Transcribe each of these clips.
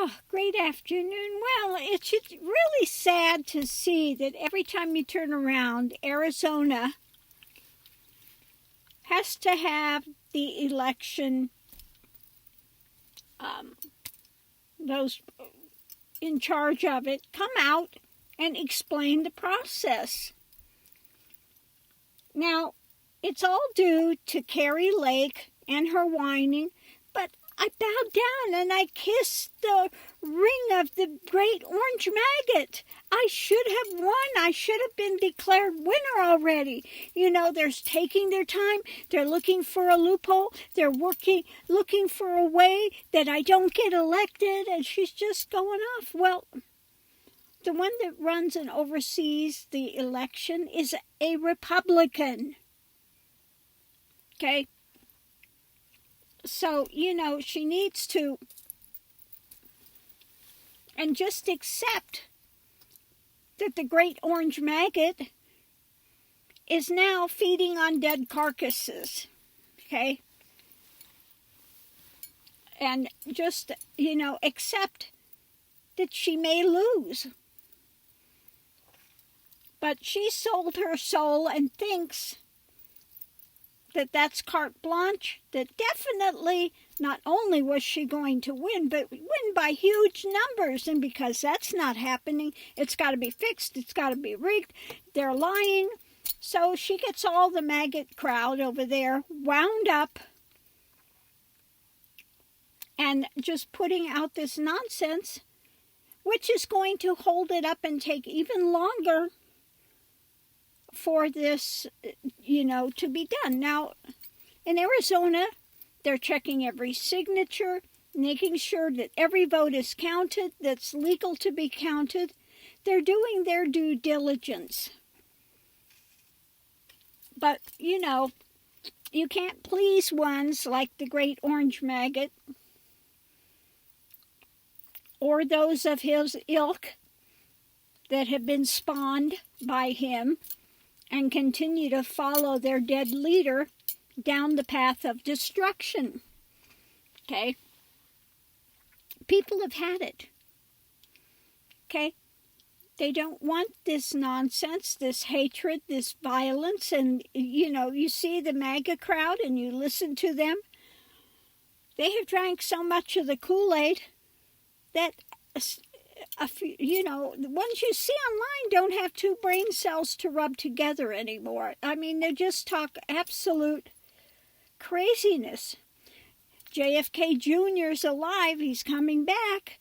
Oh, great afternoon. Well, it's really sad to see that every time you turn around, Arizona has to have the election, those in charge of it, come out and explain the process. Now, it's all due to Kari Lake and her whining, but I bowed down and I kissed the ring of the great orange maggot. I should have won. I should have been declared winner already. You know, they're taking their time. They're looking for a loophole. They're looking for a way that I don't get elected, and she's just going off. Well, the one that runs and oversees the election is a Republican. Okay? So, you know, she needs to, and just accept that the great orange maggot is now feeding on dead carcasses, okay? And just, you know, accept that she may lose. But she sold her soul and thinks that that's carte blanche, that definitely not only was she going to win, but win by huge numbers. And because that's not happening, it's got to be fixed, it's got to be rigged, they're lying. So she gets all the maggot crowd over there wound up and just putting out this nonsense, which is going to hold it up and take even longer for this, you know, to be done. Now, in Arizona, they're checking every signature, making sure that every vote is counted, that's legal to be counted. They're doing their due diligence. But, you know, you can't please ones like the great orange maggot or those of his ilk that have been spawned by him and continue to follow their dead leader down the path of destruction. Okay? People have had it. Okay? They don't want this nonsense, this hatred, this violence. And, you know, you see the MAGA crowd and you listen to them. They have drank so much of the Kool-Aid that, you know, the ones you see online don't have two brain cells to rub together anymore. I mean, they just talk absolute craziness. JFK Jr.'s alive. He's coming back.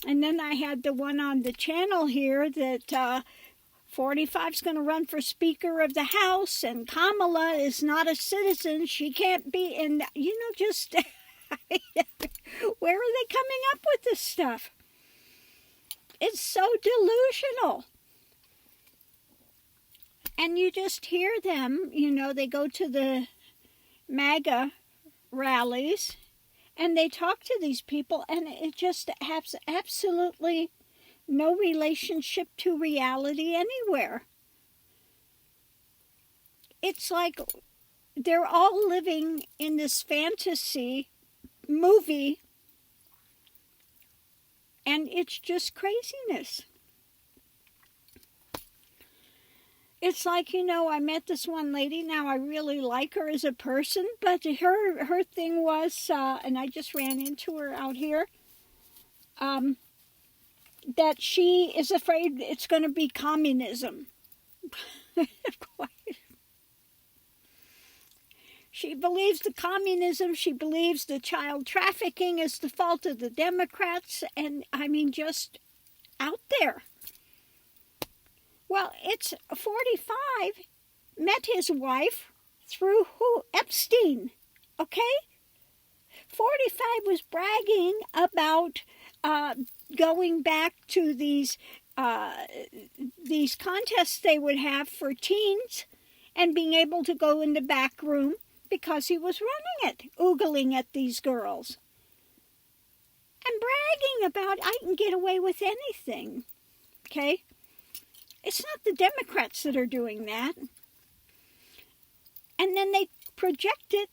And then I had the one on the channel here that 45's going to run for Speaker of the House, and Kamala is not a citizen. She can't be, and, you know, just where are they coming up with this stuff? It's so delusional. And you just hear them, you know, they go to the MAGA rallies and they talk to these people, and it just has absolutely no relationship to reality anywhere. It's like they're all living in this fantasy movie, and it's just craziness. It's like, you know, I met this one lady. Now, I really like her as a person, but her thing was, and I just ran into her out here, that she is afraid it's going to be communism. She believes the communism, she believes the child trafficking is the fault of the Democrats, and I mean, just out there. Well, it's 45, met his wife through who? Epstein, okay? 45 was bragging about going back to these contests they would have for teens and being able to go in the back room because he was running it, oogling at these girls. And bragging about, I can get away with anything, okay? It's not the Democrats that are doing that. And then they projected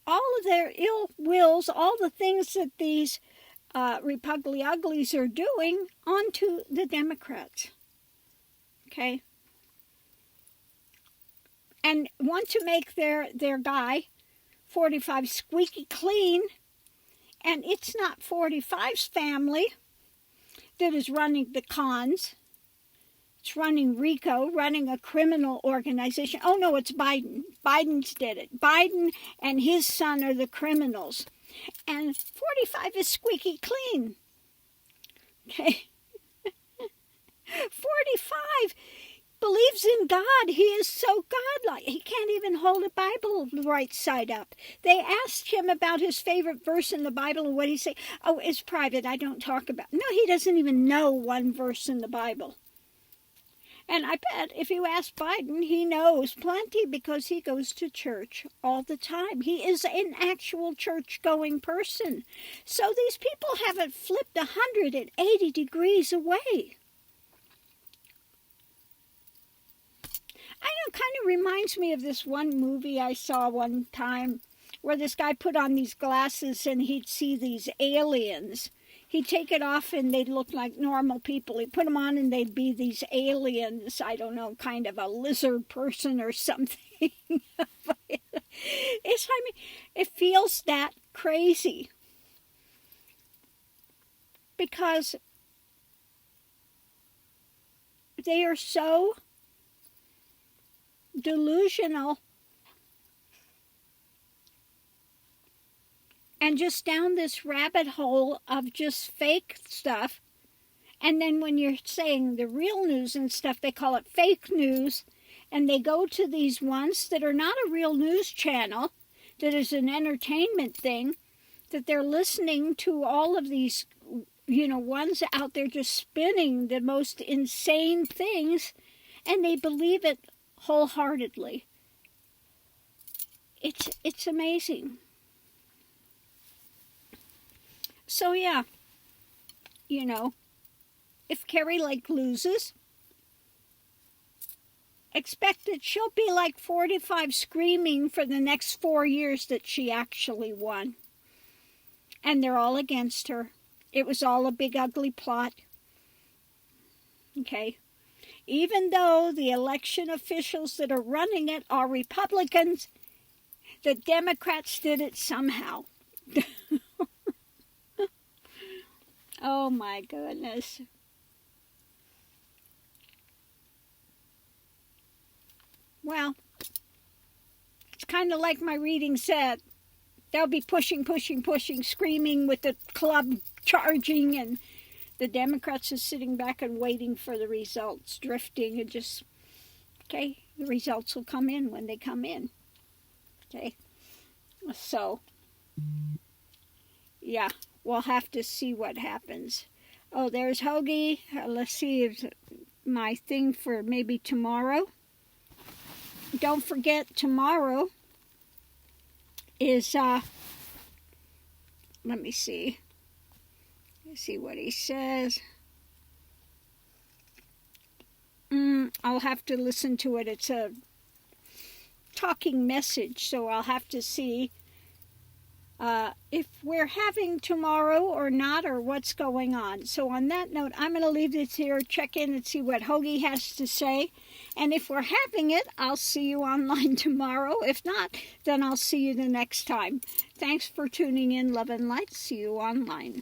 all of their ill wills, all the things that these Republican Uglies are doing onto the Democrats. Okay? And want to make their guy 45 squeaky clean, and it's not 45's family that is running the cons. It's running RICO, running a criminal organization. Oh, no, it's Biden. Biden's did it. Biden and his son are the criminals. And 45 is squeaky clean. Okay? 45 believes in God. He is so godlike. He can't even hold a Bible right side up. They asked him about his favorite verse in the Bible, and what did he say? Oh, it's private. I don't talk about it. No, he doesn't even know one verse in the Bible. And I bet if you ask Biden, he knows plenty because he goes to church all the time. He is an actual church-going person. So these people haven't flipped 180 degrees away. I know, kind of reminds me of this one movie I saw one time where this guy put on these glasses and he'd see these aliens. He'd take it off and they'd look like normal people. He'd put them on and they'd be these aliens. I don't know, kind of a lizard person or something. It feels that crazy. Because they are so delusional and just down this rabbit hole of just fake stuff. And then when you're saying the real news and stuff, they call it fake news. And they go to these ones that are not a real news channel, that is an entertainment thing, that they're listening to all of these, ones out there just spinning the most insane things, and they believe it wholeheartedly. It's amazing. So yeah, if Kari Lake loses, expect that she'll be like 45 screaming for the next 4 years that she actually won. And they're all against her. It was all a big ugly plot. Okay? Even though the election officials that are running it are Republicans, the Democrats did it somehow. Oh my goodness. Well, it's kind of like my reading said. They'll be pushing, screaming with the club charging, and the Democrats are sitting back and waiting for the results, drifting and just, okay, the results will come in when they come in. Okay, so, yeah, we'll have to see what happens. Oh, there's Hoagie. Let's see if my thing for maybe tomorrow. Don't forget, tomorrow is, let me see. Let's see what he says. I'll have to listen to it. It's a talking message, so I'll have to see if we're having tomorrow or not, or what's going on. So on that note, I'm going to leave this here, check in and see what Hoagie has to say. And if we're having it, I'll see you online tomorrow. If not, then I'll see you the next time. Thanks for tuning in, love and light. See you online.